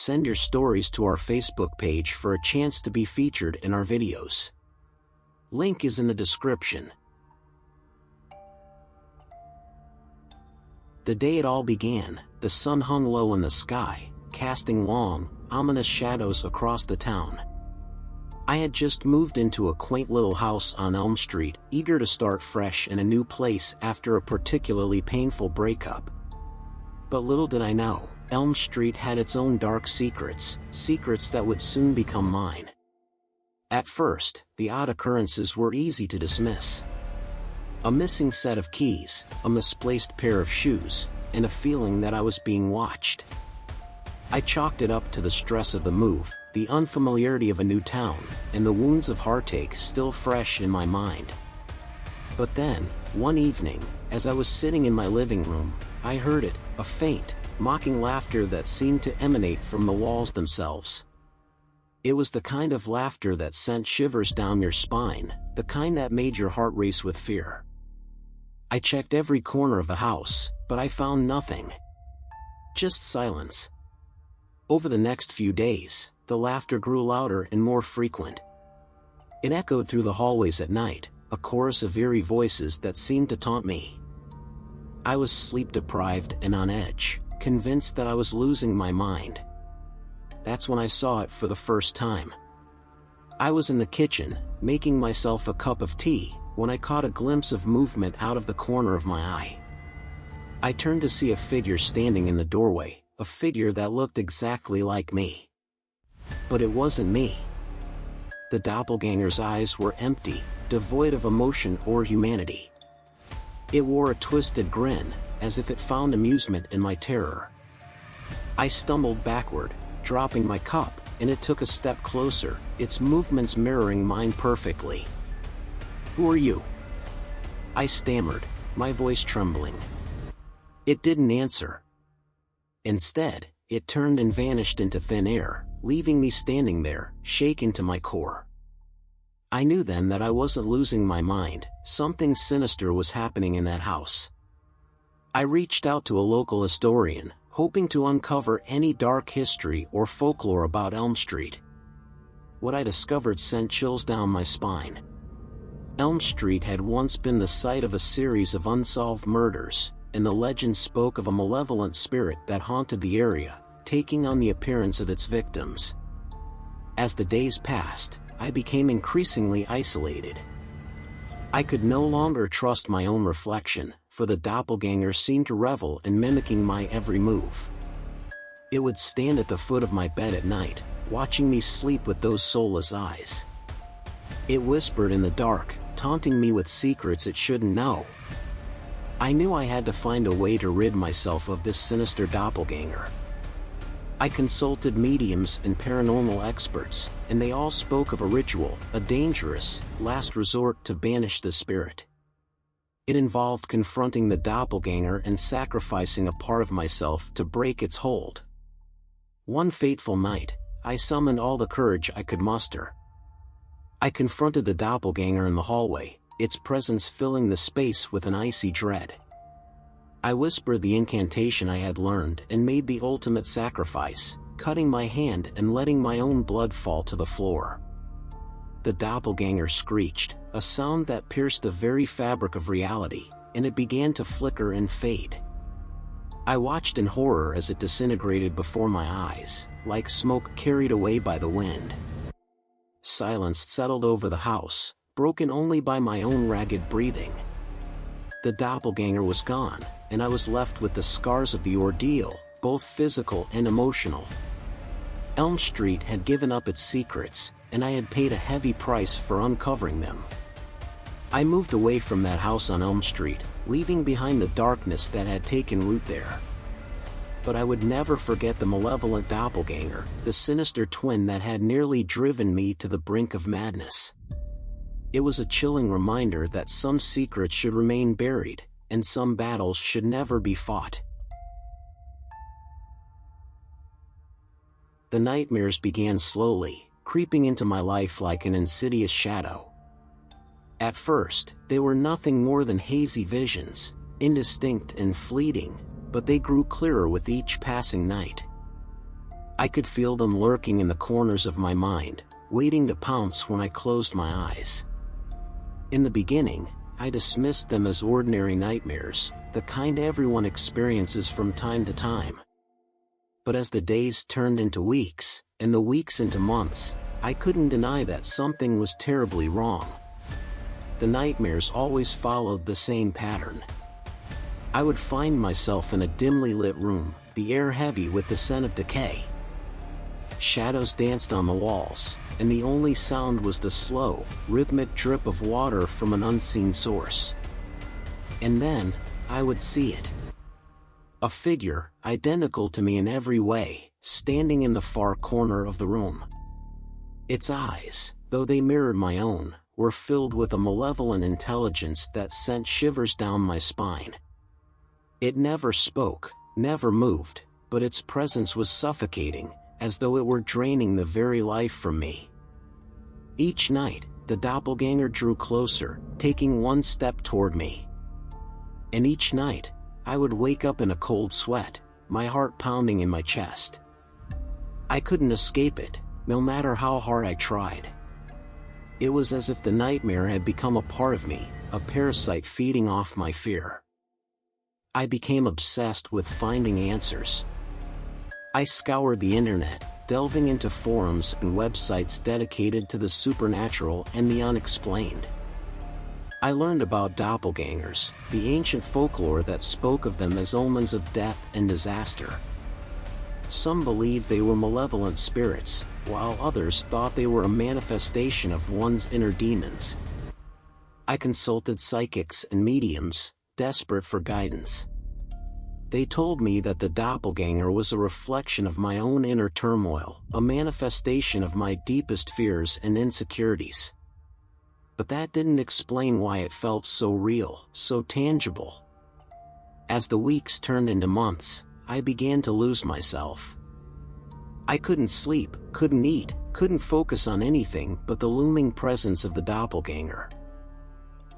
send your stories to our Facebook page for a chance to be featured in our videos. Link is in the description. The day it all began, the sun hung low in the sky, casting long, ominous shadows across the town. I had just moved into a quaint little house on Elm Street, eager to start fresh in a new place after a particularly painful breakup. But little did I know, Elm Street had its own dark secrets, secrets that would soon become mine. At first, the odd occurrences were easy to dismiss. A missing set of keys, a misplaced pair of shoes, and a feeling that I was being watched. I chalked it up to the stress of the move, the unfamiliarity of a new town, and the wounds of heartache still fresh in my mind. But then, one evening, as I was sitting in my living room, I heard it, a faint, mocking laughter that seemed to emanate from the walls themselves. It was the kind of laughter that sent shivers down your spine, the kind that made your heart race with fear. I checked every corner of the house, but I found nothing. Just silence. Over the next few days, the laughter grew louder and more frequent. It echoed through the hallways at night, a chorus of eerie voices that seemed to taunt me. I was sleep-deprived and on edge, convinced that I was losing my mind. That's when I saw it for the first time. I was in the kitchen, making myself a cup of tea, when I caught a glimpse of movement out of the corner of my eye. I turned to see a figure standing in the doorway, a figure that looked exactly like me. But it wasn't me. The doppelganger's eyes were empty, devoid of emotion or humanity. It wore a twisted grin, as if it found amusement in my terror. I stumbled backward, dropping my cup, and it took a step closer, its movements mirroring mine perfectly. "Who are you?" I stammered, my voice trembling. It didn't answer. Instead, it turned and vanished into thin air, leaving me standing there, shaken to my core. I knew then that I wasn't losing my mind, something sinister was happening in that house. I reached out to a local historian, hoping to uncover any dark history or folklore about Elm Street. What I discovered sent chills down my spine. Elm Street had once been the site of a series of unsolved murders, and the legend spoke of a malevolent spirit that haunted the area, taking on the appearance of its victims. As the days passed, I became increasingly isolated. I could no longer trust my own reflection, for the doppelganger seemed to revel in mimicking my every move. It would stand at the foot of my bed at night, watching me sleep with those soulless eyes. It whispered in the dark, taunting me with secrets it shouldn't know. I knew I had to find a way to rid myself of this sinister doppelganger. I consulted mediums and paranormal experts, and they all spoke of a ritual, a dangerous, last resort to banish the spirit. It involved confronting the doppelganger and sacrificing a part of myself to break its hold. One fateful night, I summoned all the courage I could muster. I confronted the doppelganger in the hallway, its presence filling the space with an icy dread. I whispered the incantation I had learned and made the ultimate sacrifice, cutting my hand and letting my own blood fall to the floor. The doppelganger screeched, a sound that pierced the very fabric of reality, and it began to flicker and fade. I watched in horror as it disintegrated before my eyes, like smoke carried away by the wind. Silence settled over the house, broken only by my own ragged breathing. The doppelganger was gone, and I was left with the scars of the ordeal, both physical and emotional. Elm Street had given up its secrets, and I had paid a heavy price for uncovering them. I moved away from that house on Elm Street, leaving behind the darkness that had taken root there. But I would never forget the malevolent doppelganger, the sinister twin that had nearly driven me to the brink of madness. It was a chilling reminder that some secrets should remain buried, and some battles should never be fought. The nightmares began slowly, creeping into my life like an insidious shadow. At first, they were nothing more than hazy visions, indistinct and fleeting, but they grew clearer with each passing night. I could feel them lurking in the corners of my mind, waiting to pounce when I closed my eyes. In the beginning, I dismissed them as ordinary nightmares, the kind everyone experiences from time to time. But as the days turned into weeks, and the weeks into months, I couldn't deny that something was terribly wrong. The nightmares always followed the same pattern. I would find myself in a dimly lit room, the air heavy with the scent of decay. Shadows danced on the walls, and the only sound was the slow, rhythmic drip of water from an unseen source. And then, I would see it. A figure, identical to me in every way, standing in the far corner of the room. Its eyes, though they mirrored my own, were filled with a malevolent intelligence that sent shivers down my spine. It never spoke, never moved, but its presence was suffocating, as though it were draining the very life from me. Each night, the doppelganger drew closer, taking one step toward me. And each night, I would wake up in a cold sweat, my heart pounding in my chest. I couldn't escape it, no matter how hard I tried. It was as if the nightmare had become a part of me, a parasite feeding off my fear. I became obsessed with finding answers. I scoured the internet, delving into forums and websites dedicated to the supernatural and the unexplained. I learned about doppelgangers, the ancient folklore that spoke of them as omens of death and disaster. Some believed they were malevolent spirits, while others thought they were a manifestation of one's inner demons. I consulted psychics and mediums, desperate for guidance. They told me that the doppelganger was a reflection of my own inner turmoil, a manifestation of my deepest fears and insecurities. But that didn't explain why it felt so real, so tangible. As the weeks turned into months, I began to lose myself. I couldn't sleep, couldn't eat, couldn't focus on anything but the looming presence of the doppelganger.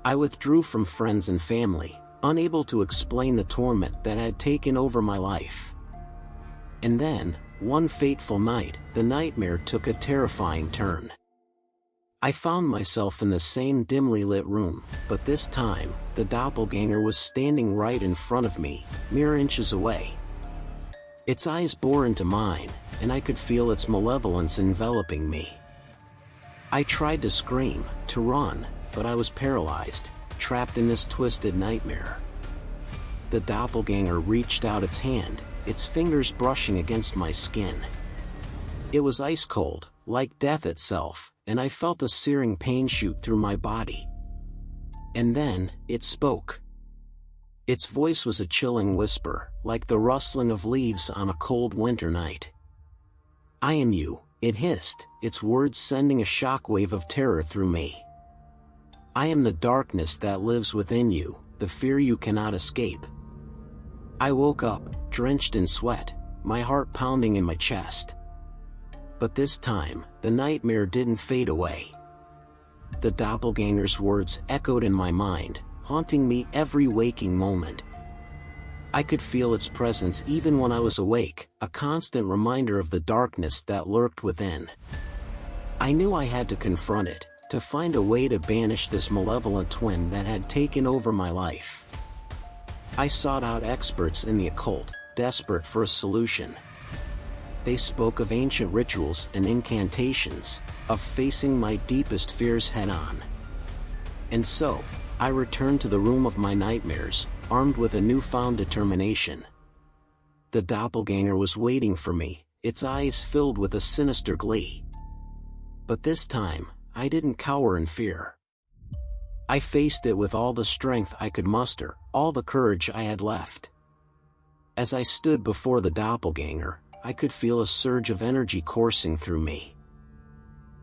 I withdrew from friends and family, unable to explain the torment that had taken over my life. And then, one fateful night, the nightmare took a terrifying turn. I found myself in the same dimly lit room, but this time, the doppelganger was standing right in front of me, mere inches away. Its eyes bore into mine, and I could feel its malevolence enveloping me. I tried to scream, to run, but I was paralyzed, trapped in this twisted nightmare. The doppelganger reached out its hand, its fingers brushing against my skin. It was ice cold, like death itself, and I felt a searing pain shoot through my body. And then, it spoke. Its voice was a chilling whisper, like the rustling of leaves on a cold winter night. "I am you," it hissed, its words sending a shockwave of terror through me. "I am the darkness that lives within you, the fear you cannot escape." I woke up, drenched in sweat, my heart pounding in my chest. But this time, the nightmare didn't fade away. The doppelganger's words echoed in my mind, haunting me every waking moment. I could feel its presence even when I was awake, a constant reminder of the darkness that lurked within. I knew I had to confront it, to find a way to banish this malevolent twin that had taken over my life. I sought out experts in the occult, desperate for a solution. They spoke of ancient rituals and incantations, of facing my deepest fears head-on. And so, I returned to the room of my nightmares, armed with a newfound determination. The doppelganger was waiting for me, its eyes filled with a sinister glee. But this time, I didn't cower in fear. I faced it with all the strength I could muster, all the courage I had left. As I stood before the doppelganger, I could feel a surge of energy coursing through me.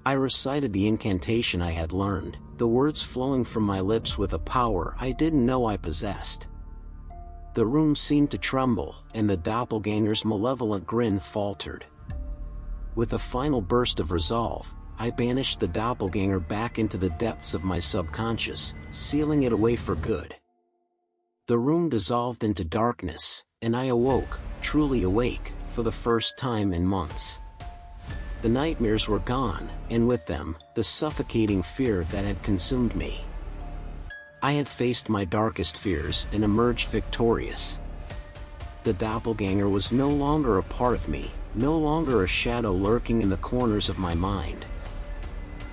I recited the incantation I had learned, the words flowing from my lips with a power I didn't know I possessed. The room seemed to tremble, and the doppelganger's malevolent grin faltered. With a final burst of resolve, I banished the doppelganger back into the depths of my subconscious, sealing it away for good. The room dissolved into darkness, and I awoke, truly awake, for the first time in months. The nightmares were gone, and with them, the suffocating fear that had consumed me. I had faced my darkest fears and emerged victorious. The doppelganger was no longer a part of me, no longer a shadow lurking in the corners of my mind.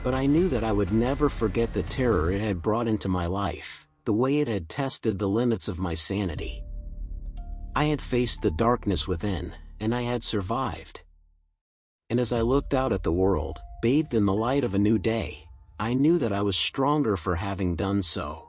But I knew that I would never forget the terror it had brought into my life, the way it had tested the limits of my sanity. I had faced the darkness within, and I had survived. And as I looked out at the world, bathed in the light of a new day, I knew that I was stronger for having done so.